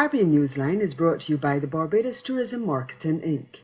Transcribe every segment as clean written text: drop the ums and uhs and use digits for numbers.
Caribbean Newsline is brought to you by the Barbados Tourism Marketing, Inc.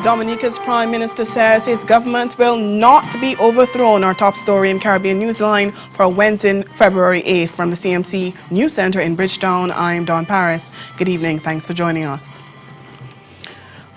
Dominica's Prime Minister says his government will not be overthrown. Our top story in Caribbean Newsline for Wednesday, February 8th from the CMC News Center in Bridgetown. I'm Dawn Paris. Good evening. Thanks for joining us.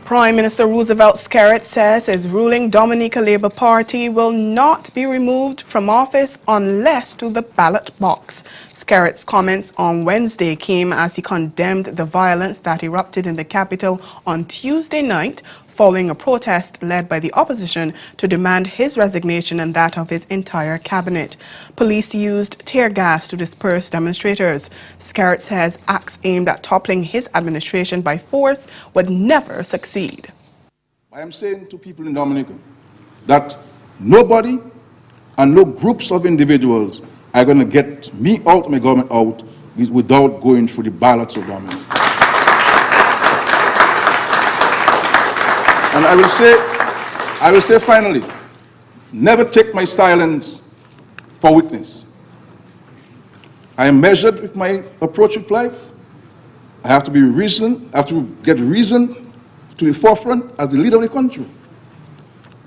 Prime Minister Roosevelt Skerrit says his ruling Dominica Labour Party will not be removed from office unless to the ballot box. Skerrit's comments on Wednesday came as he condemned the violence that erupted in the capital on Tuesday night following a protest led by the opposition to demand his resignation and that of his entire cabinet. Police used tear gas to disperse demonstrators. Skerrit says acts aimed at toppling his administration by force would never succeed. I am saying to people in Dominica that nobody and no groups of individuals are going to get me out, my government out, without going through the ballots of Dominica. And I will say finally, never take my silence for weakness. I am measured with my approach with life. I have to be reason, I have to get reason to the forefront as the leader of the country.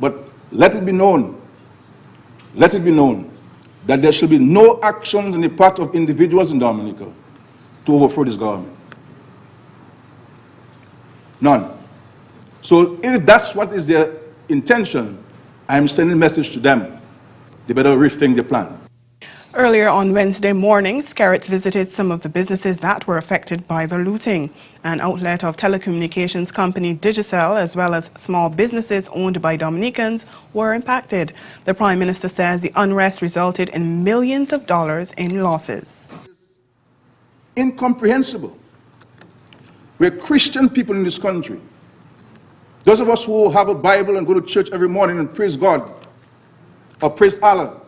But let it be known that there shall be no actions on the part of individuals in Dominica to overthrow this government. None. So if that's what is their intention, I am sending a message to them. They better rethink their plan. Earlier on Wednesday morning, Skerrit visited some of the businesses that were affected by the looting. An outlet of telecommunications company Digicel, as well as small businesses owned by Dominicans, were impacted. The Prime Minister says the unrest resulted in millions of dollars in losses. Incomprehensible. We're Christian people in this country. Those of us who have a Bible and go to church every morning and praise God or praise Allah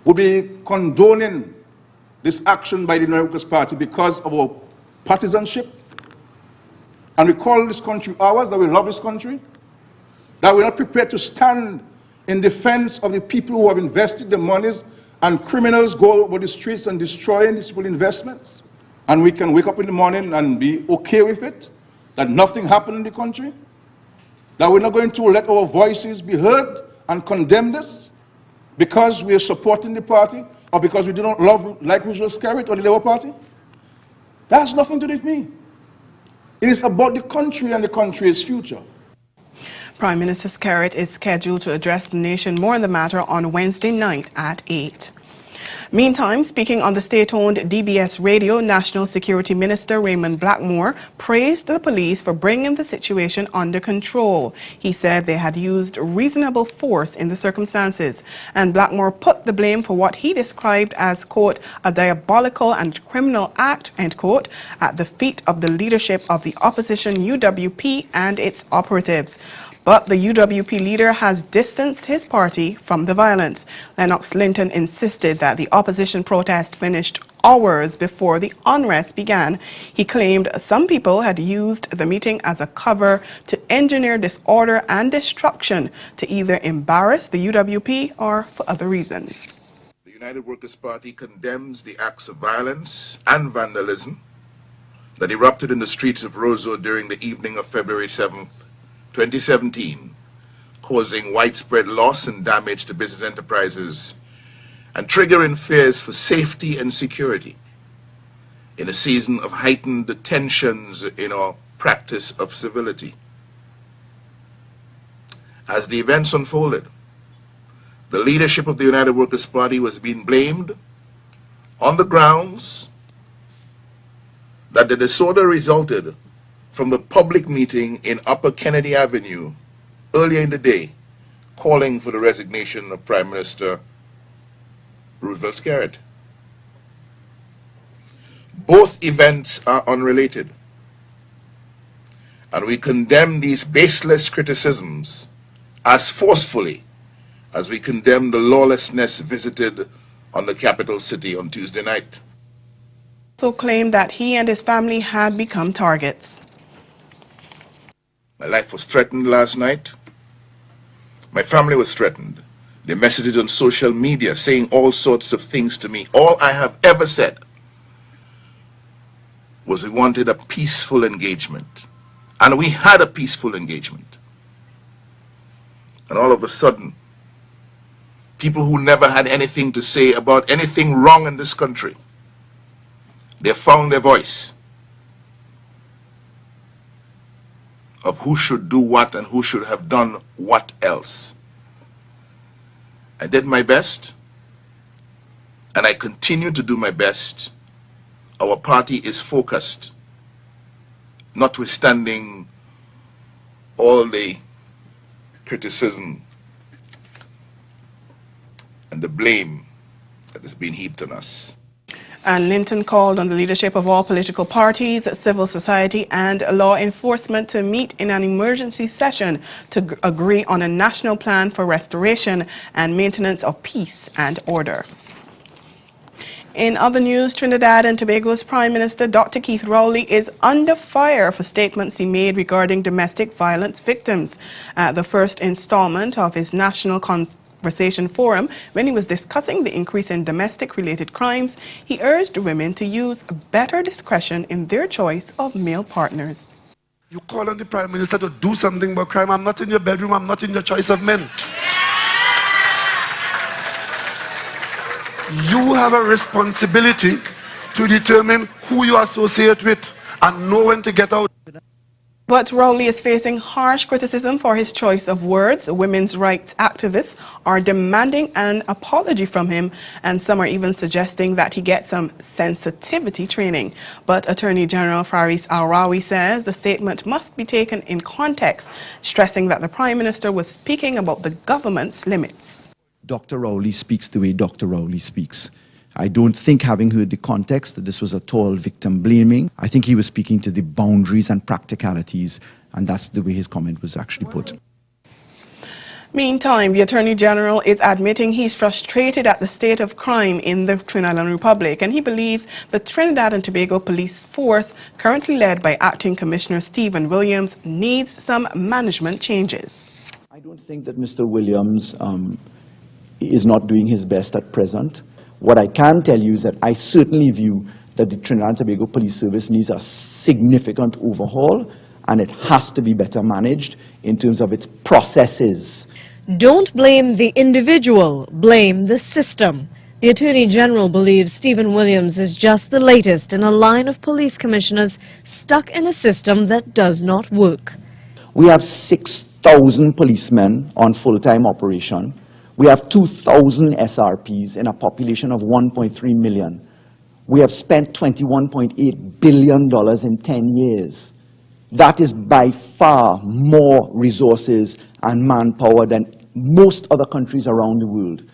would be condoning this action by the United Workers' Party because of our partisanship. And we call this country ours, that we love this country, that we're not prepared to stand in defense of the people who have invested their monies, and criminals go over the streets and destroying these people's investments. And we can wake up in the morning and be okay with it, that nothing happened in the country, that we're not going to let our voices be heard and condemn this because we are supporting the party or because we do not like Roosevelt Skerrit or the Labour Party. That has nothing to do with me. It is about the country and the country's future. Prime Minister Skerrit is scheduled to address the nation more on the matter on Wednesday night at 8. Meantime, speaking on the state-owned DBS radio, National Security Minister Raymond Blackmore praised the police for bringing the situation under control. He said they had used reasonable force in the circumstances, and Blackmore put the blame for what he described as, quote, a diabolical and criminal act, end quote, at the feet of the leadership of the opposition UWP and its operatives. But the UWP leader has distanced his party from the violence. Lennox Linton insisted that the opposition protest finished hours before the unrest began. He claimed some people had used the meeting as a cover to engineer disorder and destruction to either embarrass the UWP or for other reasons. The United Workers' Party condemns the acts of violence and vandalism that erupted in the streets of Roseau during the evening of February 7th, 2017, causing widespread loss and damage to business enterprises and triggering fears for safety and security in a season of heightened tensions in our practice of civility. As the events unfolded, the leadership of the United Workers' Party was being blamed on the grounds that the disorder resulted from the public meeting in Upper Kennedy Avenue earlier in the day, calling for the resignation of Prime Minister Roosevelt Scarrett. Both events are unrelated, and we condemn these baseless criticisms as forcefully as we condemn the lawlessness visited on the capital city on Tuesday night. He also claimed that he and his family had become targets. My life was threatened last night. My family was threatened. They messaged on social media saying all sorts of things to me. All I have ever said was we wanted a peaceful engagement. And we had a peaceful engagement. And all of a sudden, people who never had anything to say about anything wrong in this country, they found their voice of who should do what and who should have done what else. I did my best, and I continue to do my best. Our party is focused, notwithstanding all the criticism and the blame that has been heaped on us. And Linton called on the leadership of all political parties, civil society and law enforcement to meet in an emergency session to agree on a national plan for restoration and maintenance of peace and order. In other news, Trinidad and Tobago's Prime Minister Dr. Keith Rowley is under fire for statements he made regarding domestic violence victims. At the first installment of his National Conversation Forum, when he was discussing the increase in domestic-related crimes, he urged women to use better discretion in their choice of male partners. You call on the Prime Minister to do something about crime. I'm not in your bedroom, I'm not in your choice of men. You have a responsibility to determine who you associate with and know when to get out. But Rowley is facing harsh criticism for his choice of words. Women's rights activists are demanding an apology from him, and some are even suggesting that he get some sensitivity training. But Attorney General Faris Al-Rawi says the statement must be taken in context, stressing that the Prime Minister was speaking about the government's limits. Dr. Rowley speaks the way Dr. Rowley speaks. I don't think, having heard the context, that this was at all victim blaming. I think he was speaking to the boundaries and practicalities, and that's the way his comment was actually put. Meantime, the Attorney General is admitting he's frustrated at the state of crime in the Trinidad Republic, and he believes the Trinidad and Tobago Police Force, currently led by Acting Commissioner Stephen Williams, needs some management changes. I don't think that Mr. Williams is not doing his best at present. What I can tell you is that I certainly view that the Trinidad and Tobago Police Service needs a significant overhaul, and it has to be better managed in terms of its processes. Don't blame the individual, blame the system. The Attorney General believes Stephen Williams is just the latest in a line of police commissioners stuck in a system that does not work. We have 6,000 policemen on full-time operation. We have 2,000 SRPs in a population of 1.3 million. We have spent $21.8 billion in 10 years. That is by far more resources and manpower than most other countries around the world.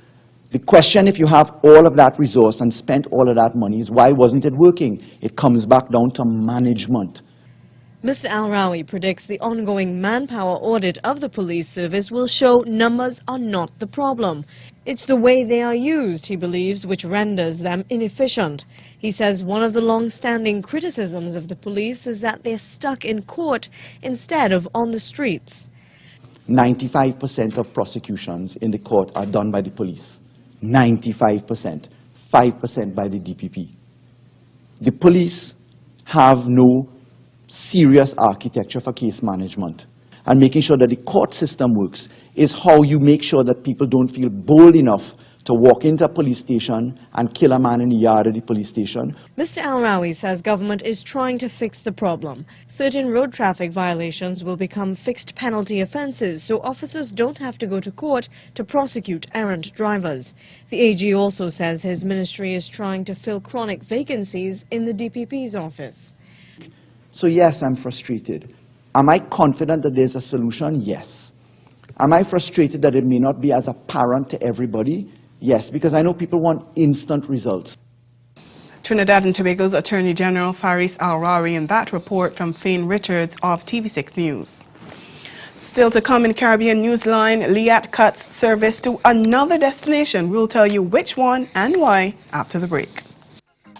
The question, if you have all of that resource and spent all of that money, is why wasn't it working? It comes back down to management. Mr. Al-Rawi predicts the ongoing manpower audit of the police service will show numbers are not the problem. It's the way they are used, he believes, which renders them inefficient. He says one of the long-standing criticisms of the police is that they're stuck in court instead of on the streets. 95% of prosecutions in the court are done by the police. 95%. 5% by the DPP. The police have no serious architecture for case management, and making sure that the court system works is how you make sure that people don't feel bold enough to walk into a police station and kill a man in the yard of the police station. Mr. Al-Rawi says government is trying to fix the problem. Certain road traffic violations will become fixed penalty offences, so officers don't have to go to court to prosecute errant drivers. The AG also says his ministry is trying to fill chronic vacancies in the DPP's office. So yes, I'm frustrated. Am I confident that there's a solution? Yes. Am I frustrated that it may not be as apparent to everybody? Yes, because I know people want instant results. Trinidad and Tobago's Attorney General Faris Al-Rawi in that report from Fane Richards of TV6 News. Still to come in Caribbean Newsline, Liat cuts service to another destination. We'll tell you which one and why after the break.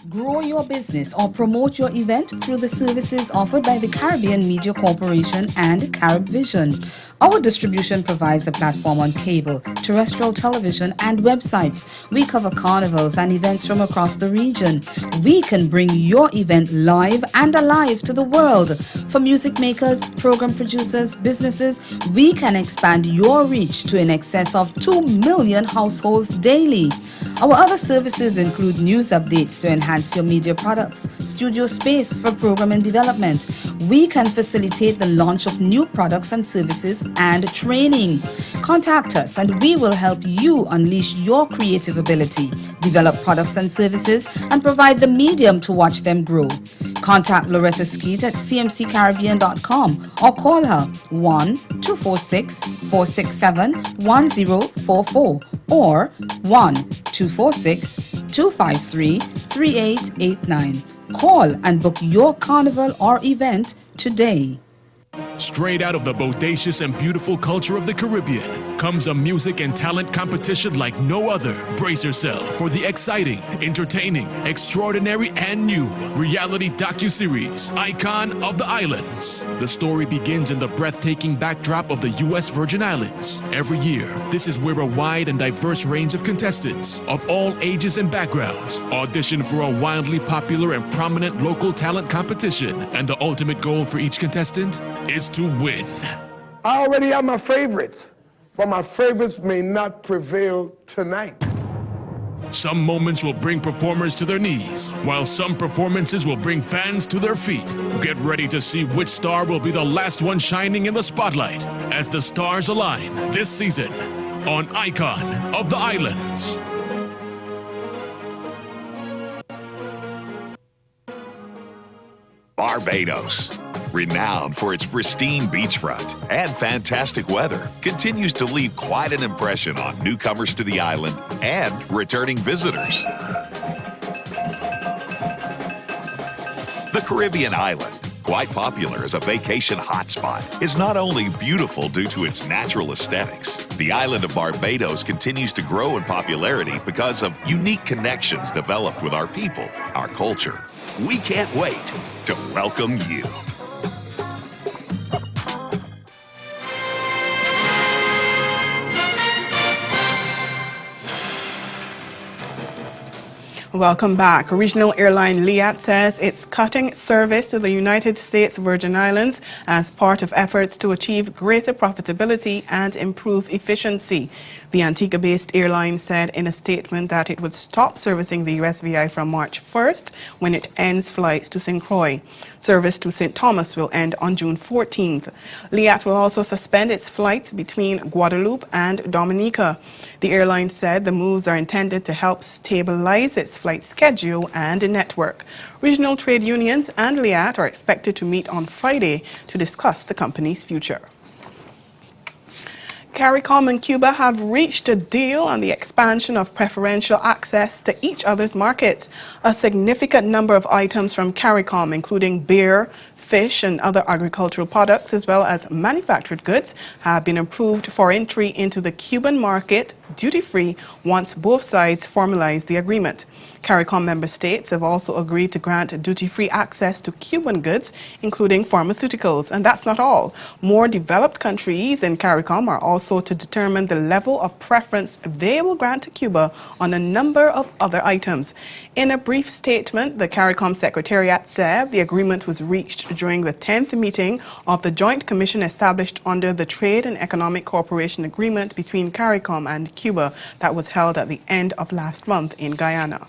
Grow your business or promote your event through the services offered by the Caribbean Media Corporation and CaribVision. Our distribution provides a platform on cable, terrestrial television, and websites. We cover carnivals and events from across the region. We can bring your event live and alive to the world. For music makers, program producers, businesses, we can expand your reach to in excess of 2 million households daily. Our other services include news updates to enhance your media products, studio space for program and development. We can facilitate the launch of new products and services and training. Contact us and we will help you unleash your creative ability, develop products and services, and provide the medium to watch them grow. Contact Loretta Skeet at cmccaribbean.com or call her 1-246-467-1044 or 1-246-253-3889. Call and book your carnival or event today. Straight out of the bodacious and beautiful culture of the Caribbean comes a music and talent competition like no other. Brace yourself for the exciting, entertaining, extraordinary, and new reality docuseries, Icon of the Islands. The story begins in the breathtaking backdrop of the U.S. Virgin Islands. Every year, this is where a wide and diverse range of contestants of all ages and backgrounds audition for a wildly popular and prominent local talent competition. And the ultimate goal for each contestant is to win. I already have my favorites, but my favorites may not prevail tonight. Some moments will bring performers to their knees, while some performances will bring fans to their feet. Get ready to see which star will be the last one shining in the spotlight as the stars align this season on Icon of the Islands. Barbados, renowned for its pristine beachfront and fantastic weather, continues to leave quite an impression on newcomers to the island and returning visitors. The Caribbean island, quite popular as a vacation hotspot, is not only beautiful due to its natural aesthetics. The island of Barbados continues to grow in popularity because of unique connections developed with our people, our culture. We can't wait to welcome you. Welcome back. Regional airline Liat says it's cutting service to the United States Virgin Islands as part of efforts to achieve greater profitability and improve efficiency. The Antigua-based airline said in a statement that it would stop servicing the USVI from March 1st when it ends flights to St. Croix. Service to St. Thomas will end on June 14th. Liat will also suspend its flights between Guadeloupe and Dominica. The airline said the moves are intended to help stabilize its flight schedule and network. Regional trade unions and Liat are expected to meet on Friday to discuss the company's future. CARICOM and Cuba have reached a deal on the expansion of preferential access to each other's markets. A significant number of items from CARICOM, including beer, fish and other agricultural products, as well as manufactured goods, have been approved for entry into the Cuban market duty-free once both sides formalize the agreement. CARICOM member states have also agreed to grant duty-free access to Cuban goods, including pharmaceuticals. And that's not all. More developed countries in CARICOM are also to determine the level of preference they will grant to Cuba on a number of other items. In a brief statement, the CARICOM Secretariat said the agreement was reached during the 10th meeting of the Joint Commission established under the Trade and Economic Cooperation Agreement between CARICOM and Cuba that was held at the end of last month in Guyana.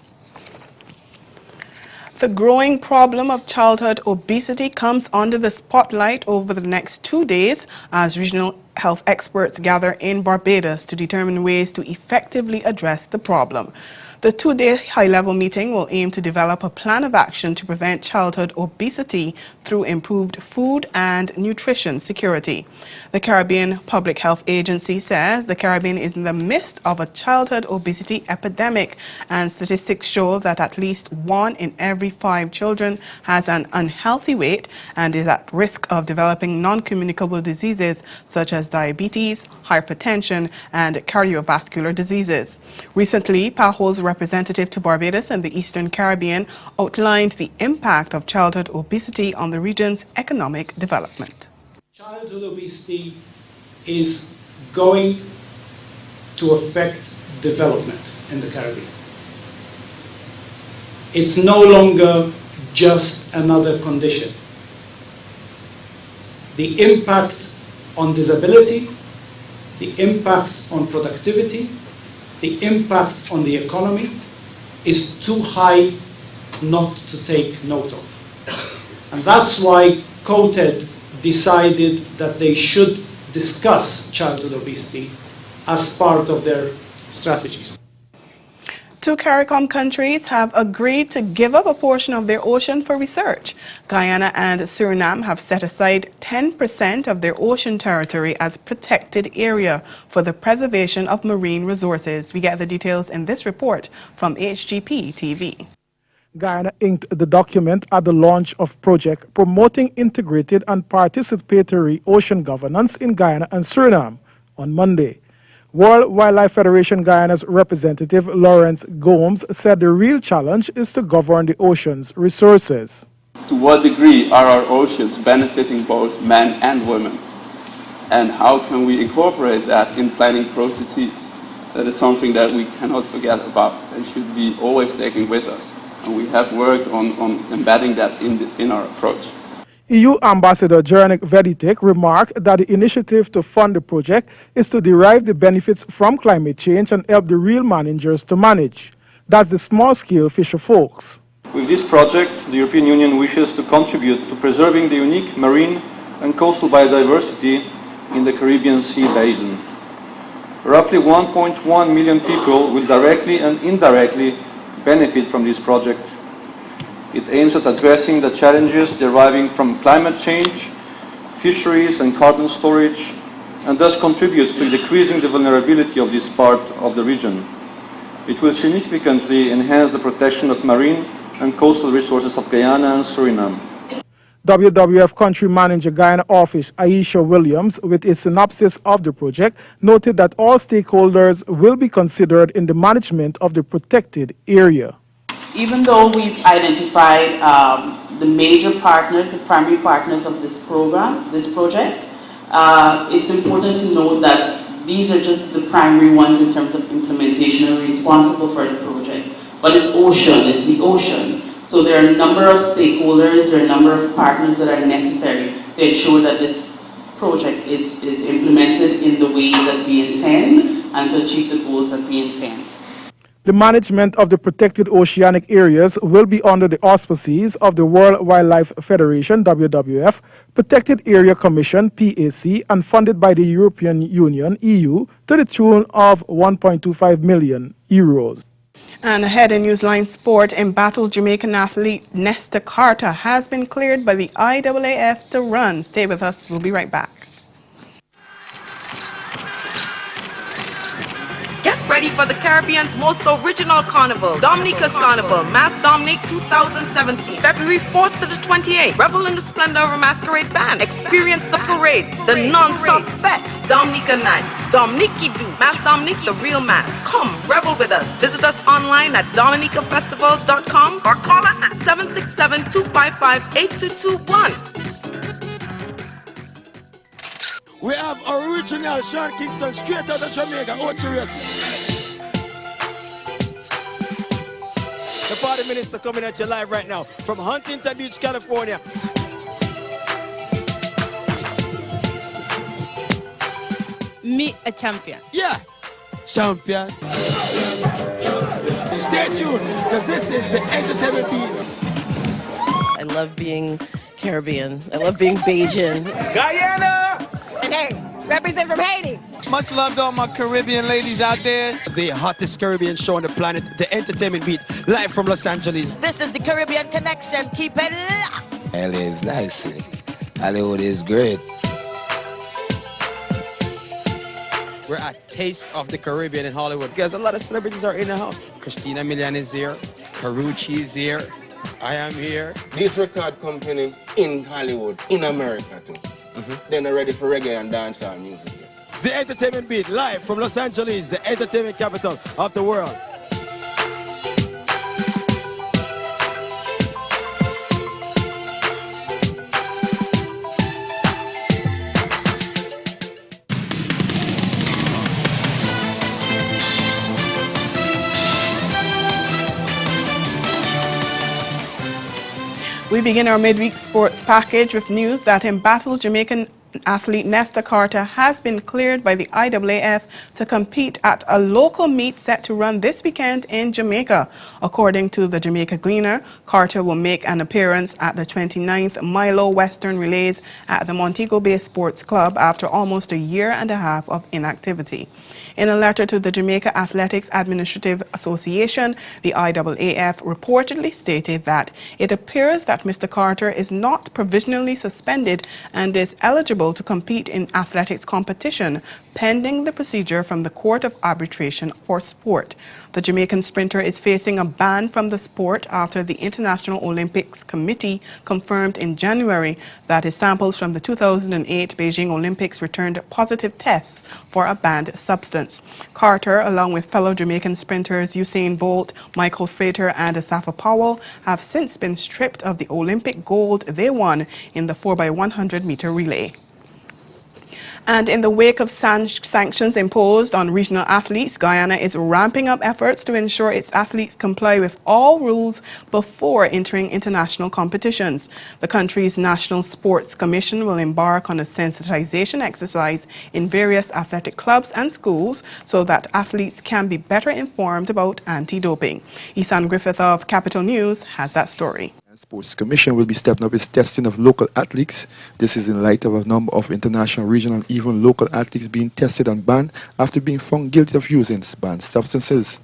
The growing problem of childhood obesity comes under the spotlight over the next 2 days as regional health experts gather in Barbados to determine ways to effectively address the problem. The two-day high-level meeting will aim to develop a plan of action to prevent childhood obesity through improved food and nutrition security. The Caribbean Public Health Agency says the Caribbean is in the midst of a childhood obesity epidemic, and statistics show that at least 1 in every 5 children has an unhealthy weight and is at risk of developing non-communicable diseases such as diabetes, hypertension, and cardiovascular diseases. Recently, PAHO's representative to Barbados and the Eastern Caribbean outlined the impact of childhood obesity on the region's economic development. Childhood obesity is going to affect development in the Caribbean. It's no longer just another condition. The impact on disability, the impact on productivity, the impact on the economy is too high not to take note of. And that's why COTED decided that they should discuss childhood obesity as part of their strategies. 2 CARICOM countries have agreed to give up a portion of their ocean for research. Guyana and Suriname have set aside 10% of their ocean territory as protected area for the preservation of marine resources. We get the details in this report from HGP TV. Guyana inked the document at the launch of project promoting integrated and participatory ocean governance in Guyana and Suriname on Monday. World Wildlife Federation Guyana's representative Lawrence Gomes said the real challenge is to govern the ocean's resources. To what degree are our oceans benefiting both men and women? And how can we incorporate that in planning processes? That is something that we cannot forget about and should be always taking with us. And we have worked on embedding that in our approach. EU Ambassador Jeranik Veditek remarked that the initiative to fund the project is to derive the benefits from climate change and help the real managers to manage. That's the small-scale fisher folks. With this project, the European Union wishes to contribute to preserving the unique marine and coastal biodiversity in the Caribbean Sea basin. Roughly 1.1 million people will directly and indirectly benefit from this project. It aims at addressing the challenges deriving from climate change, fisheries and carbon storage, and thus contributes to decreasing the vulnerability of this part of the region. It will significantly enhance the protection of marine and coastal resources of Guyana and Suriname. WWF Country Manager Guyana Office Aisha Williams, with a synopsis of the project, noted that all stakeholders will be considered in the management of the protected area. Even though we've identified the major partners, the primary partners of this program, this project, it's important to note that these are just the primary ones in terms of implementation and responsible for the project. But it's the ocean. So there are a number of stakeholders, there are a number of partners that are necessary to ensure that this project is implemented in the way that we intend and to achieve the goals that we intend. The management of the protected oceanic areas will be under the auspices of the World Wildlife Federation, WWF, Protected Area Commission, PAC, and funded by the European Union, EU, to the tune of €1.25 million. And ahead in Newsline Sport, embattled Jamaican athlete Nesta Carter has been cleared by the IAAF to run. Stay with us, we'll be right back. Get ready for the Caribbean's most original carnival, Dominica's Carnival, Mass Dominic 2017, February 4th to the 28th. Revel in the splendor of a masquerade band. Experience the parades, the non-stop fetes, Dominica Nights, Dominique Do, Mass Dominic, the real mass. Come, revel with us. Visit us online at dominicafestivals.com or call us at 767-255-8221. We have original Sean Kingston straight out of Jamaica. The party minister coming at you live right now from Huntington Beach, California. Me a champion. Yeah, champion. Stay tuned, because this is the entertainment beat. I love being Caribbean. I love being Bajan. Guyana! Hey, Represent from Haiti. Much love to all my Caribbean ladies out there. The hottest Caribbean show on the planet, the Entertainment Beat, live from Los Angeles. This is the Caribbean Connection. Keep it locked. LA is nice. Hollywood is great. We're a taste of the Caribbean in Hollywood because a lot of celebrities are in the house. Christina Milian is here, Karuchi is here, I am here. This record company in Hollywood, in America too. They're not ready for reggae and dancehall music. The Entertainment Beat, live from Los Angeles, the entertainment capital of the world. We begin our midweek sports package with news that embattled Jamaican athlete Nesta Carter has been cleared by the IAAF to compete at a local meet set to run this weekend in Jamaica. According to the Jamaica Gleaner, Carter will make an appearance at the 29th Milo Western Relays at the Montego Bay Sports Club after almost a year and a half of inactivity. In a letter to the Jamaica Athletics Administrative Association, the IAAF reportedly stated that it appears that Mr. Carter is not provisionally suspended and is eligible to compete in athletics competition pending the procedure from the Court of Arbitration for Sport. The Jamaican sprinter is facing a ban from the sport after the International Olympics Committee confirmed in January that his samples from the 2008 Beijing Olympics returned positive tests for a banned substance. Carter, along with fellow Jamaican sprinters Usain Bolt, Michael Frater and Asafa Powell, have since been stripped of the Olympic gold they won in the 4x100 meter relay. And in the wake of sanctions imposed on regional athletes, Guyana is ramping up efforts to ensure its athletes comply with all rules before entering international competitions. The country's National Sports Commission will embark on a sensitization exercise in various athletic clubs and schools so that athletes can be better informed about anti-doping. Isan Griffith of Capital News has that story. Sports Commission will be stepping up its testing of local athletes. This is in light of a number of international, regional, and even local athletes being tested and banned after being found guilty of using banned substances.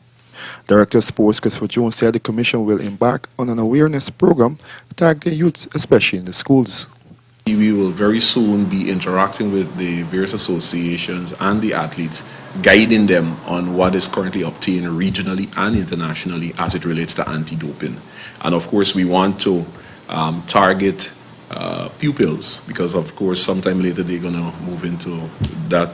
Director of Sports Christopher Jones said the Commission will embark on an awareness program targeting youths, especially in the schools. We will very soon be interacting with the various associations and the athletes, guiding them on what is currently obtained regionally and internationally as it relates to anti-doping. And of course, we want to target pupils because, of course, sometime later they're going to move into that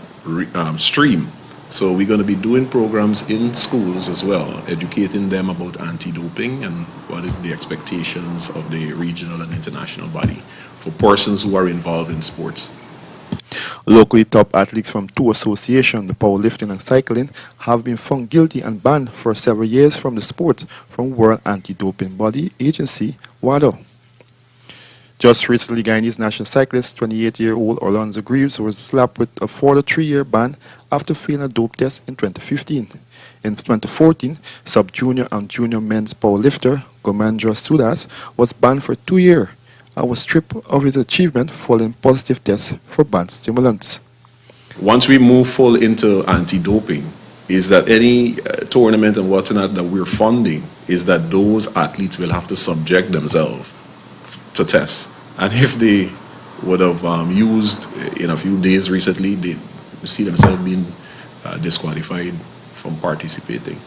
stream. So we're going to be doing programs in schools as well, educating them about anti-doping and what is the expectations of the regional and international body for persons who are involved in sports. Locally, top athletes from two associations, the powerlifting and cycling, have been found guilty and banned for several years from the sport from World Anti-Doping Body Agency, WADA. Just recently, Guyanese national cyclist, 28-year-old Orlando Greaves, was slapped with a 43-year ban after failing a dope test in 2015. In 2014, sub-junior and junior men's powerlifter Gomandra Sudas was banned for 2 years and was stripped of his achievement following positive tests for banned stimulants. Once we move full into anti-doping, is that any tournament and whatnot that we're funding is that those athletes will have to subject themselves to tests. And if they would have used in a few days recently, they see themselves being disqualified from participating.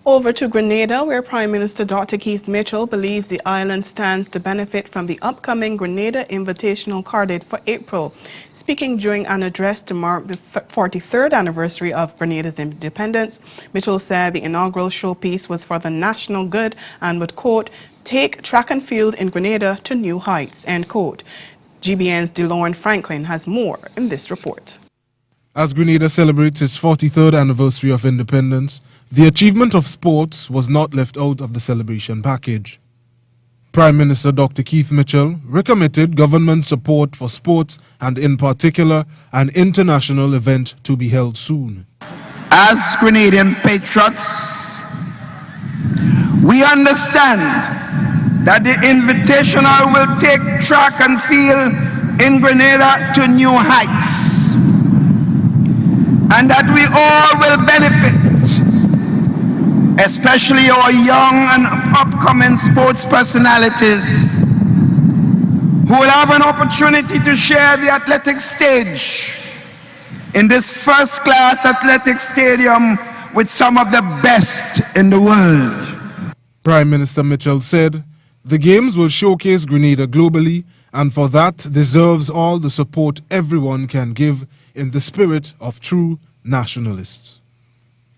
Over to Grenada, where Prime Minister Dr. Keith Mitchell believes the island stands to benefit from the upcoming Grenada Invitational carded for April. Speaking during an address to mark the 43rd anniversary of Grenada's independence, Mitchell said the inaugural showpiece was for the national good and would, quote, take track and field in Grenada to new heights, end quote. GBN's DeLorne Franklin has more in this report. As Grenada celebrates its 43rd anniversary of independence, the achievement of sports was not left out of the celebration package. Prime Minister Dr. Keith Mitchell recommitted government support for sports and, in particular, an international event to be held soon. As Grenadian patriots, we understand that the Invitational will take track and field in Grenada to new heights. and that we all will benefit, especially our young and upcoming sports personalities who will have an opportunity to share the athletic stage in this first-class athletic stadium with some of the best in the world. Prime Minister Mitchell said, "The Games will showcase Grenada globally, and for that deserves all the support everyone can give in the spirit of true nationalists."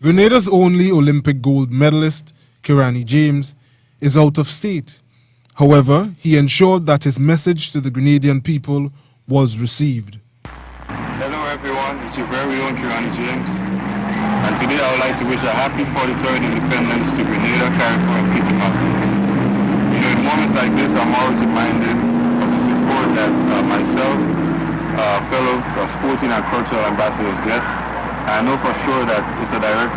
Grenada's only Olympic gold medalist, Kirani James, is out of state. However, he ensured that his message to the Grenadian people was received. Hello everyone, it's your very own Kirani James, and today I would like to wish a happy 43rd independence to Grenada, Carriacou and Petermount. You know, in moments like this, I'm always reminded of the support that myself, fellow sporting and cultural ambassadors get. I know for sure that it's a direct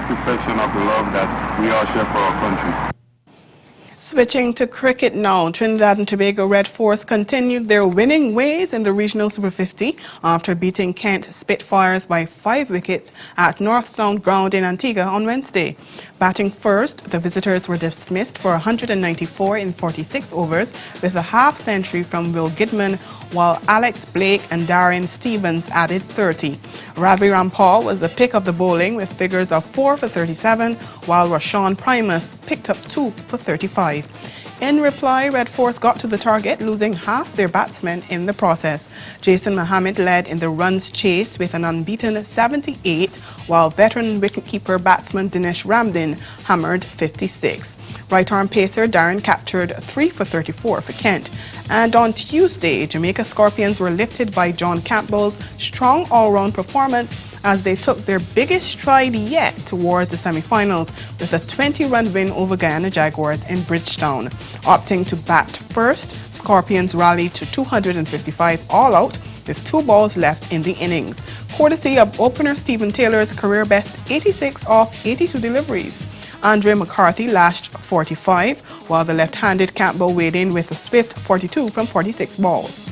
reflection of the love that we all share for our country. Switching to cricket now, Trinidad and Tobago Red Force continued their winning ways in the Regional Super 50 after beating Kent Spitfires by 5 wickets at North Sound Ground in Antigua on Wednesday. Batting first, the visitors were dismissed for 194 in 46 overs with a half-century from Will Gidman, while Alex Blake and Darian Stevens added 30. Ravi Rampal was the pick of the bowling with figures of 4 for 37, while Rashawn Primus picked up 2 for 35. In reply, Red Force got to the target, losing half their batsmen in the process. Jason Mohammed led in the runs chase with an unbeaten 78, while veteran wicketkeeper batsman Dinesh Ramdin hammered 56. Right-arm pacer Darren captured 3 for 34 for Kent. And on Tuesday, Jamaica Scorpions were lifted by John Campbell's strong all-round performance as they took their biggest stride yet towards the semi-finals with a 20-run win over Guyana Jaguars in Bridgetown. Opting to bat first, Scorpions rallied to 255 all-out with 2 balls left in the innings, courtesy of opener Stephen Taylor's career-best 86 off 82 deliveries. Andre McCarthy lashed 45, while the left-handed Campbell weighed in with a swift 42 from 46 balls.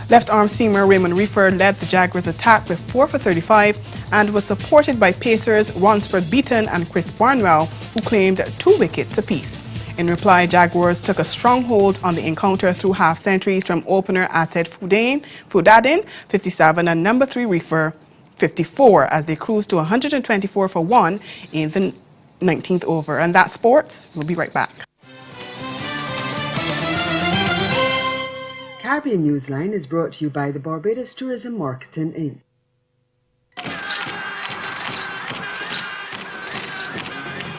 Left-arm seamer Raymond Reefer led the Jaguars' attack with 4 for 35 and was supported by pacers Ronsford Beaton and Chris Barnwell, who claimed 2 wickets apiece. In reply, Jaguars took a strong hold on the encounter through half-centuries from opener Asad Fudadin, 57, and number 3 Reefer, 54, as they cruised to 124 for 1 in the 19th over. And that's sports. We'll be right back. Caribbean Newsline is brought to you by the Barbados Tourism Marketing Inc.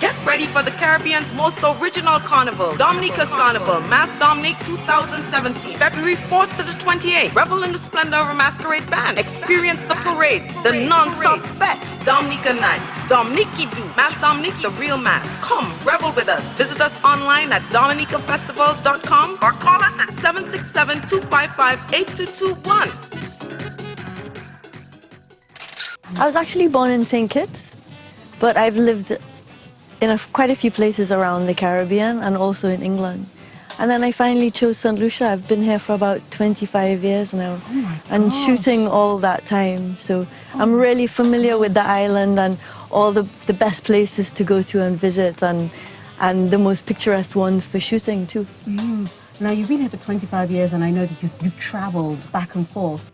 Get ready for the Caribbean's most original carnival, Dominica's Carnival, Mass Dominic 2017, February 4th to the 28th. Revel in the splendor of a masquerade band. Experience the parades, the non-stop fetes, Dominica nights, Dominique Do, Mass Dominic, the real mass. Come, revel with us. Visit us online at dominicafestivals.com or call us at 767-255-8221. I was actually born in St. Kitts, but I've lived in quite a few places around the Caribbean and also in England. And then I finally chose St. Lucia. I've been here for about 25 years now and shooting all that time. So I'm really familiar with the island and all the best places to go to and visit and the most picturesque ones for shooting too. Now you've been here for 25 years and I know that you've traveled back and forth.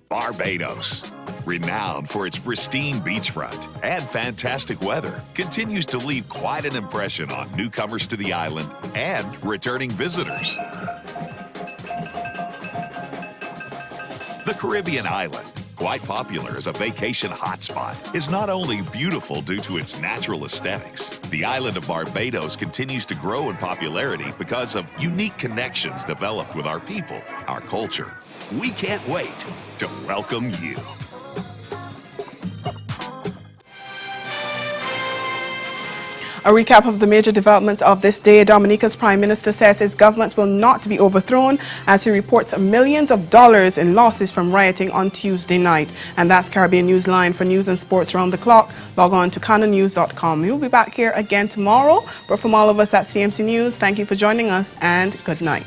Barbados, renowned for its pristine beachfront and fantastic weather, continues to leave quite an impression on newcomers to the island and returning visitors. The Caribbean island, quite popular as a vacation hotspot, is not only beautiful due to its natural aesthetics. The island of Barbados continues to grow in popularity because of unique connections developed with our people, our culture. We can't wait to welcome you. A recap of the major developments of this day. Dominica's Prime Minister says his government will not be overthrown as he reports millions of dollars in losses from rioting on Tuesday night. And that's Caribbean Newsline. For news and sports around the clock, log on to canonnews.com. We'll be back here again tomorrow. But from all of us at CMC News, thank you for joining us and good night.